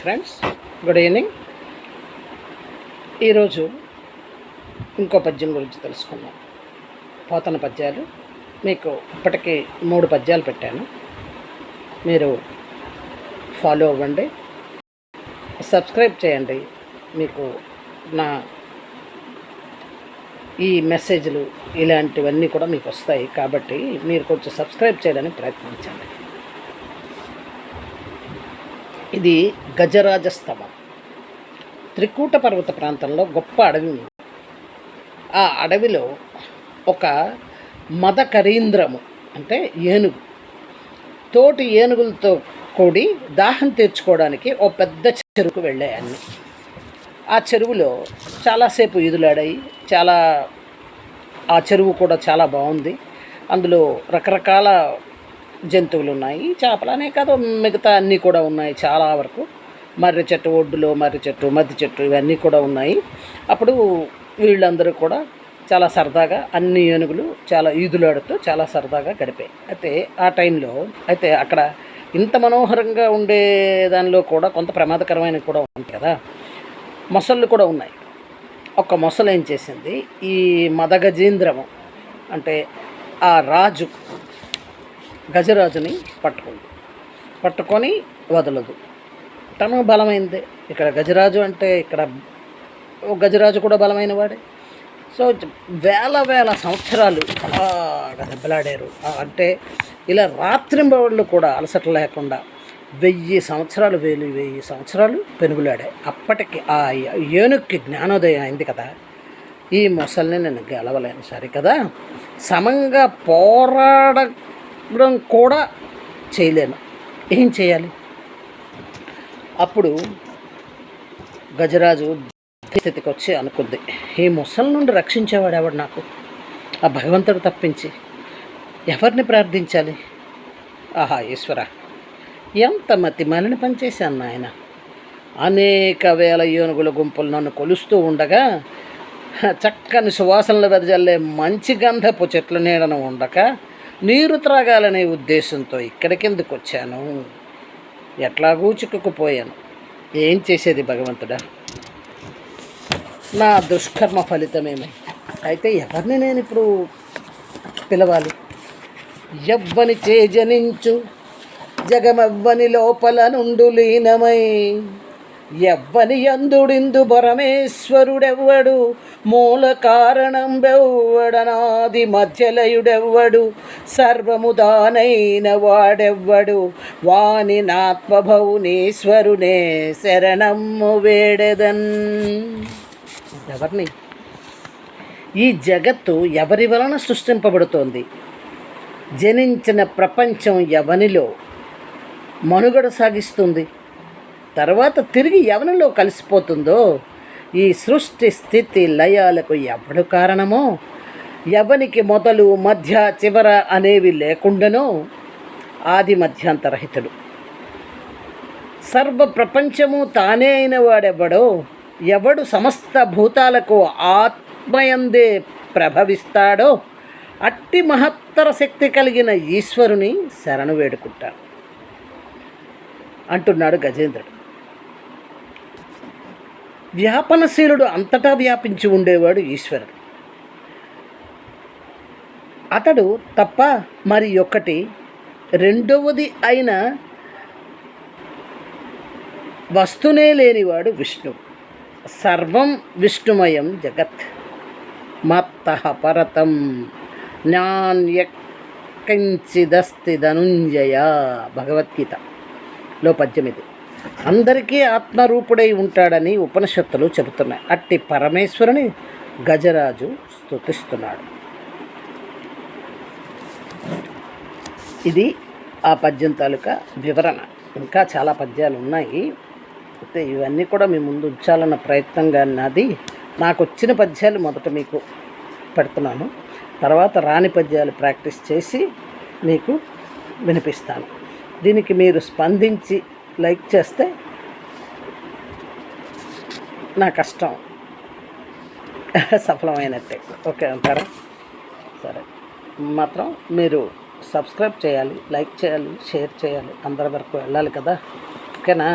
Friends, good evening. ఈరోజు ఇంకో పద్యం గురించి తెలుసుకుందాం. పోతన పద్యాలు మీకు ఇప్పటికీ 3 పద్యాలు పెట్టాను. మీరు ఫాలో అవ్వండి, సబ్స్క్రైబ్ చేయండి. మీకు నా ఈ మెసేజ్లు ఇలాంటివన్నీ కూడా మీకు వస్తాయి కాబట్టి మీరు కొంచెం సబ్స్క్రైబ్ చేయడానికి ప్రయత్నించండి. ఇది గజరాజస్తవం. త్రికూట పర్వత ప్రాంతంలో గొప్ప అడవి ఉంది. ఆ అడవిలో ఒక మదకరీంద్రము అంటే ఏనుగు, తోటి ఏనుగులతో కూడి దాహం తీర్చుకోవడానికి ఓ పెద్ద చెరువుకు వెళ్ళాయి. ఆ చెరువులో చాలాసేపు ఈదులాడాయి. ఆ చెరువు కూడా చాలా బాగుంది. అందులో రకరకాల జంతువులు ఉన్నాయి. చేపలనే కాదు, మిగతా అన్నీ కూడా ఉన్నాయి. చాలా వరకు మర్రి చెట్టు, ఒడ్డులో మర్రి చెట్టు, మద్ది చెట్టు, ఇవన్నీ కూడా ఉన్నాయి. అప్పుడు వీళ్ళందరూ కూడా చాలా సరదాగా, అన్ని ఏనుగులు చాలా ఈదులాడుతూ చాలా సరదాగా గడిపాయి. అయితే ఆ టైంలో అక్కడ ఇంత మనోహరంగా ఉండే దానిలో కూడా కొంత ప్రమాదకరమైనవి కూడా ఉంటాయి కదా. మొసళ్ళు కూడా ఉన్నాయి. ఒక మొసలు ఏం చేసింది, ఈ మదగజేంద్రము అంటే ఆ రాజు గజరాజుని పట్టుకొని వదలదు. తను బలమైందే. ఇక్కడ గజరాజు అంటే ఇక్కడ గజరాజు కూడా బలమైన వాడే. సో వేల సంవత్సరాలు దెబ్బలాడారు. అంటే ఇలా రాత్రింబవళ్ళు కూడా అలసట లేకుండా 1000 సంవత్సరాలు 1000 సంవత్సరాలు పెనుగులాడాయి. అప్పటికి ఆ ఏనుగుకి జ్ఞానోదయం అయింది కదా, ఈ మొసల్ని నేను గెలవలేను సరికదా, సమంగా పోరాడడం కూడా చేయలేను, ఏం చేయాలి? అప్పుడు గజరాజు స్థితికి వచ్చి అనుకుంది, ఈ మొసలి నుండి రక్షించేవాడు ఎవడు నాకు? ఆ భగవంతుడు తప్పించి ఎవరిని ప్రార్థించాలి? ఆహా ఈశ్వర, ఎంత మతి మాలిన పనిచేశాను నాయన. అనేక వేల ఏనుగుల గుంపులు నన్ను కొలుస్తూ ఉండగా, చక్కని సువాసనలు వెదజల్లే మంచి గంధపు చెట్ల నీడను ఉండక నీరు త్రాగాలనే ఉద్దేశంతో ఇక్కడికెందుకు వచ్చాను? ఎట్లాగూ చిక్కుకుపోయాను. ఏం చేసేది భగవంతుడా? నా దుష్కర్మ ఫలితమేమై. అయితే ఎవరిని నేను ఇప్పుడు పిలవాలి? ఎవ్వని చేజనించు జగమెవ్వని లోపల నుండు లీనమై, ఎవ్వని యందుడిందు పరమేశ్వరుడెవ్వడు, మూల కారణం బెవ్వడనాది మధ్యలయుడెవ్వడు, సర్వముదానైన వాడెవ్వడు, వాని నాత్మభౌనీశ్వరునే శరణమ్ము వేడెదన్. ఎవరిని? ఈ జగత్తు ఎవరి వలన సృష్టింపబడుతోంది? జనించిన ప్రపంచం ఎవనిలో మనుగడ సాగిస్తుంది, తర్వాత తిరిగి ఎవనిలో కలిసిపోతుందో, ఈ సృష్టి స్థితి లయాలకు ఎవడు కారణమో, ఎవనికి మొదలు మధ్య చివర అనేవి లేకుండానో ఆది మధ్యాంతరహితుడు, సర్వ ప్రపంచము తానే అయిన వాడెవ్వడో, ఎవడు సమస్త భూతాలకు ఆత్మయందే ప్రభవిస్తాడో, అట్టి మహత్తర శక్తి కలిగిన ఈశ్వరుని శరణు వేడుకుంటాడు అంటున్నాడు గజేంద్రుడు. వ్యాపనశీలుడు, అంతటా వ్యాపించి ఉండేవాడు ఈశ్వరుడు. అతడు తప్ప మరి ఒకటి రెండవది అయిన వస్తునే లేనివాడు విష్ణువు. సర్వం విష్ణుమయం జగత్ మత్తః పరతం నాన్యకించిదస్తి ధనుంజయ. భగవద్గీతలో పద్యం ఇది. అందరికీ ఆత్మరూపుడై ఉంటాడని ఉపనిషత్తులు చెబుతున్నాయి. అట్టి పరమేశ్వరుని గజరాజు స్తుతిస్తున్నాడు. ఇది ఆ పద్యం తాలూకా వివరణ. ఇంకా చాలా పద్యాలు ఉన్నాయి. అయితే ఇవన్నీ కూడా మీ ముందు ఉంచాలన్న ప్రయత్నంగా నాది. నాకు వచ్చిన పద్యాలు మొదట మీకు పెడుతున్నాను, తర్వాత రాని పద్యాలు ప్రాక్టీస్ చేసి మీకు వినిపిస్తాను. దీనికి మీరు స్పందించి లైక్ చేస్తే నా కష్టం సఫలమైనట్టే. ఓకే అంటారా? సరే, మాత్రం మీరు సబ్స్క్రైబ్ చేయాలి, లైక్ చేయాలి, షేర్ చేయాలి, అందరి వరకు వెళ్ళాలి కదా. ఓకేనా?